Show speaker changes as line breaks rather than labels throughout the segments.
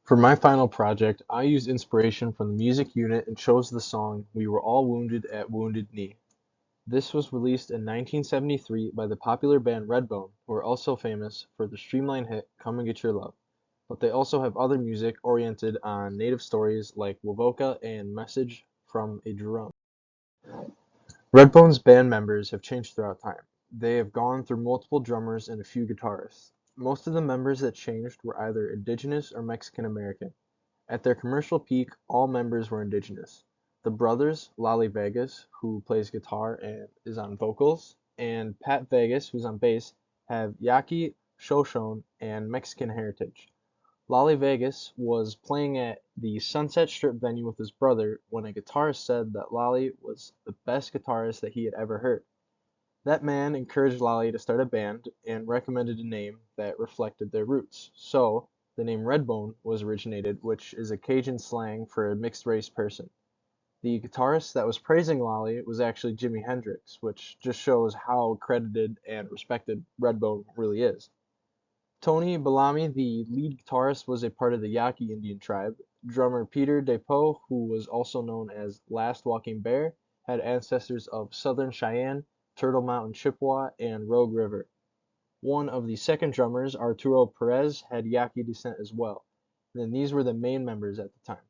For my final project, I used inspiration from the music unit and chose the song "We Were All Wounded at Wounded Knee". This was released in 1973 by the popular band Redbone, who are also famous for the streamlined hit "Come and Get Your Love", but they also have other music oriented on native stories like Wovoka and Message from a Drum. Redbone's band members have changed throughout time. They have gone through multiple drummers and a few guitarists. Most of the members that changed were either indigenous or Mexican American. At their commercial peak, all members were indigenous. The brothers, Lali Vegas, who plays guitar and is on vocals, and Pat Vegas, who's on bass, have Yaqui, Shoshone, and Mexican heritage. Lali Vegas was playing at the Sunset Strip venue with his brother when a guitarist said that Lali was the best guitarist that he had ever heard. That man encouraged Lali to start a band and recommended a name that reflected their roots. So, the name Redbone was originated, which is a Cajun slang for a mixed race person. The guitarist that was praising Lali was actually Jimi Hendrix, which just shows how credited and respected Redbone really is. Tony Bellamy, the lead guitarist, was a part of the Yaqui Indian tribe. Drummer Peter DePoe, who was also known as Last Walking Bear, had ancestors of Southern Cheyenne, Turtle Mountain Chippewa, and Rogue River. One of the second drummers, Arturo Perez, had Yaqui descent as well. And these were the main members at the time.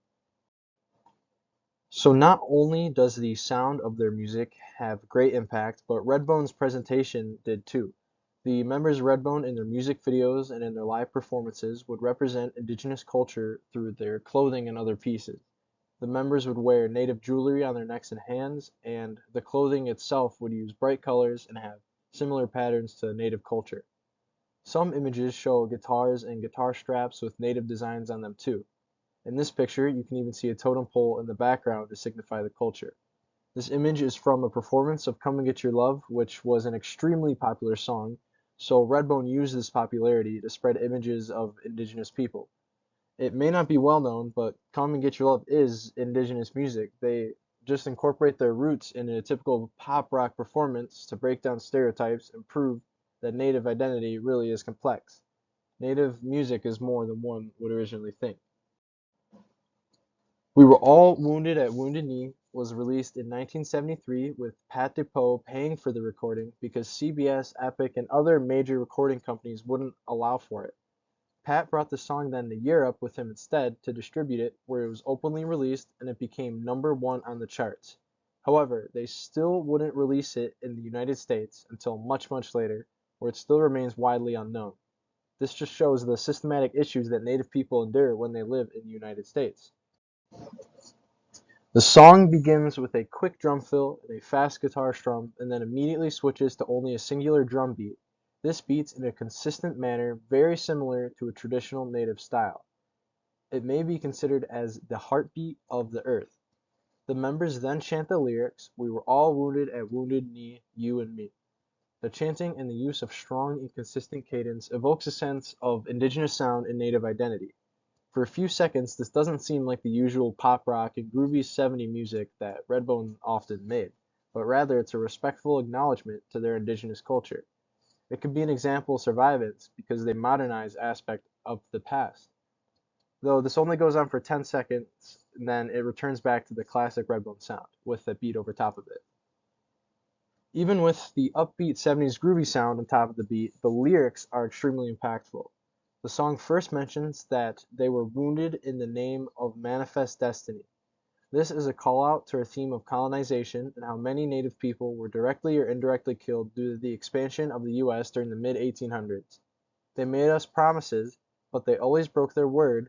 So not only does the sound of their music have great impact, but Redbone's presentation did too. The members of Redbone in their music videos and in their live performances would represent indigenous culture through their clothing and other pieces. The members would wear native jewelry on their necks and hands, and the clothing itself would use bright colors and have similar patterns to native culture. Some images show guitars and guitar straps with native designs on them too. In this picture, you can even see a totem pole in the background to signify the culture. This image is from a performance of "Come and Get Your Love", which was an extremely popular song, so Redbone used this popularity to spread images of indigenous people. It may not be well known, but "Come and Get Your Love" is indigenous music. They just incorporate their roots in a typical pop rock performance to break down stereotypes and prove that Native identity really is complex. Native music is more than one would originally think. "We Were All Wounded at Wounded Knee" was released in 1973 with Pat DePoe paying for the recording because CBS, Epic, and other major recording companies wouldn't allow for it. Pat brought the song then to Europe with him instead to distribute it, where it was openly released and it became #1 on the charts. However, they still wouldn't release it in the United States until much, much later, where it still remains widely unknown. This just shows the systematic issues that Native people endure when they live in the United States. The song begins with a quick drum fill and a fast guitar strum, and then immediately switches to only a singular drum beat. This beats in a consistent manner very similar to a traditional Native style. It may be considered as the heartbeat of the earth. The members then chant the lyrics, "We were all wounded at Wounded Knee, you and me". The chanting and the use of strong and consistent cadence evokes a sense of indigenous sound and Native identity. For a few seconds, this doesn't seem like the usual pop rock and groovy '70s music that Redbone often made, but rather it's a respectful acknowledgement to their indigenous culture. It could be an example of survivance because they modernize aspect of the past. Though this only goes on for 10 seconds, and then it returns back to the classic Redbone sound, with a beat over top of it. Even with the upbeat '70s groovy sound on top of the beat, the lyrics are extremely impactful. The song first mentions that they were wounded in the name of manifest destiny. This is a call-out to a theme of colonization and how many Native people were directly or indirectly killed due to the expansion of the US during the mid-1800s. "They made us promises, but they always broke their word"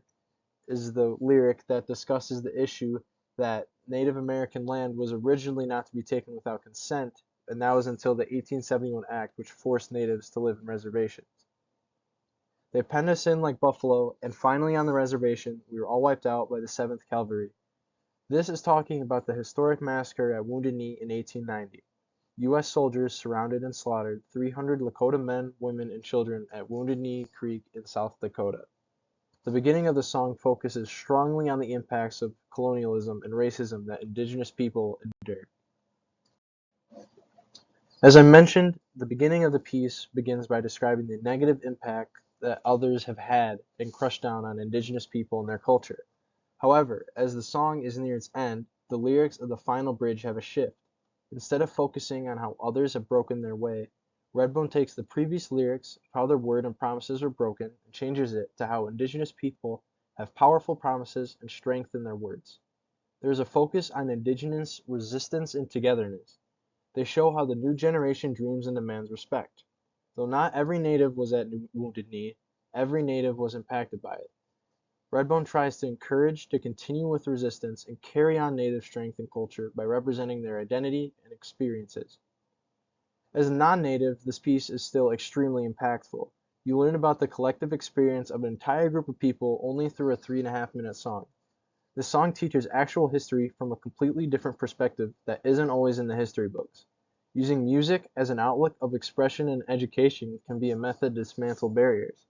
is the lyric that discusses the issue that Native American land was originally not to be taken without consent, and that was until the 1871 Act, which forced natives to live in reservations. "They penned us in like buffalo, and finally on the reservation, we were all wiped out by the 7th Cavalry." This is talking about the historic massacre at Wounded Knee in 1890. US soldiers surrounded and slaughtered 300 Lakota men, women, and children at Wounded Knee Creek in South Dakota. The beginning of the song focuses strongly on the impacts of colonialism and racism that indigenous people endured. As I mentioned, the beginning of the piece begins by describing the negative impact that others have had and crushed down on indigenous people and their culture. However, as the song is near its end, the lyrics of the final bridge have a shift. Instead of focusing on how others have broken their way, Redbone takes the previous lyrics of how their word and promises were broken and changes it to how indigenous people have powerful promises and strength in their words. There is a focus on indigenous resistance and togetherness. They show how the new generation dreams and demands respect. Though not every native was at Wounded Knee, every native was impacted by it. Redbone tries to encourage to continue with resistance and carry on native strength and culture by representing their identity and experiences. As a non-native, this piece is still extremely impactful. You learn about the collective experience of an entire group of people only through a 3.5 minute song. This song teaches actual history from a completely different perspective that isn't always in the history books. Using music as an outlet of expression and education can be a method to dismantle barriers.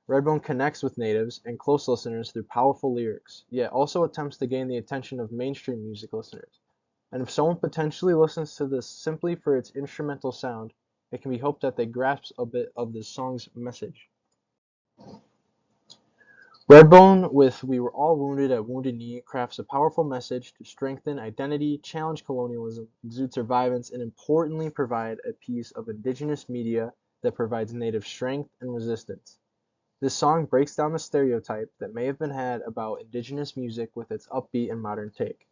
Redbone connects with natives and close listeners through powerful lyrics, yet also attempts to gain the attention of mainstream music listeners. And if someone potentially listens to this simply for its instrumental sound, it can be hoped that they grasp a bit of this song's message. Redbone with We Were All Wounded at Wounded Knee crafts a powerful message to strengthen identity, challenge colonialism, exude survivance, and importantly provide a piece of indigenous media that provides native strength and resistance. This song breaks down the stereotype that may have been had about indigenous music with its upbeat and modern take.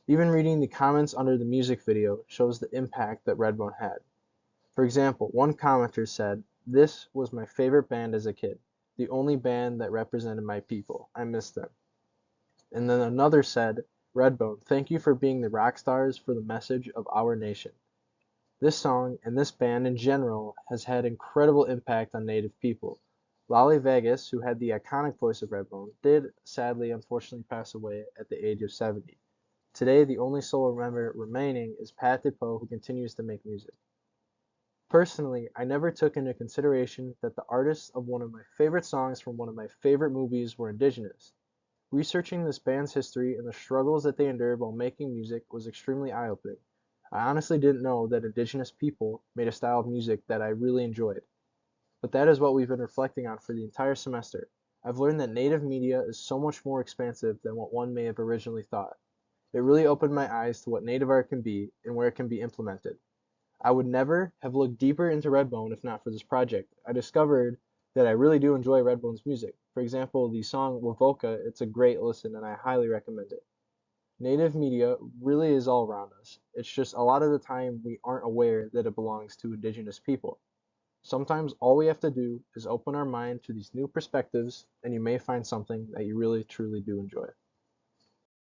Even reading the comments under the music video shows the impact that Redbone had. For example, one commenter said, "This was my favorite band as a kid, the only band that represented my people. I miss them." And then another said, "Redbone, thank you for being the rock stars for the message of our nation." This song, and this band in general, has had incredible impact on Native people. Lolly Vegas, who had the iconic voice of Redbone, did sadly unfortunately pass away at the age of 70. Today, the only solo member remaining is Pat DePoe, who continues to make music. Personally, I never took into consideration that the artists of one of my favorite songs from one of my favorite movies were indigenous. Researching this band's history and the struggles that they endured while making music was extremely eye-opening. I honestly didn't know that indigenous people made a style of music that I really enjoyed. But that is what we've been reflecting on for the entire semester. I've learned that native media is so much more expansive than what one may have originally thought. It really opened my eyes to what native art can be and where it can be implemented. I would never have looked deeper into Redbone if not for this project. I discovered that I really do enjoy Redbone's music. For example, the song Wavoka, it's a great listen and I highly recommend it. Native media really is all around us. It's just a lot of the time we aren't aware that it belongs to indigenous people. Sometimes all we have to do is open our mind to these new perspectives and you may find something that you really truly do enjoy.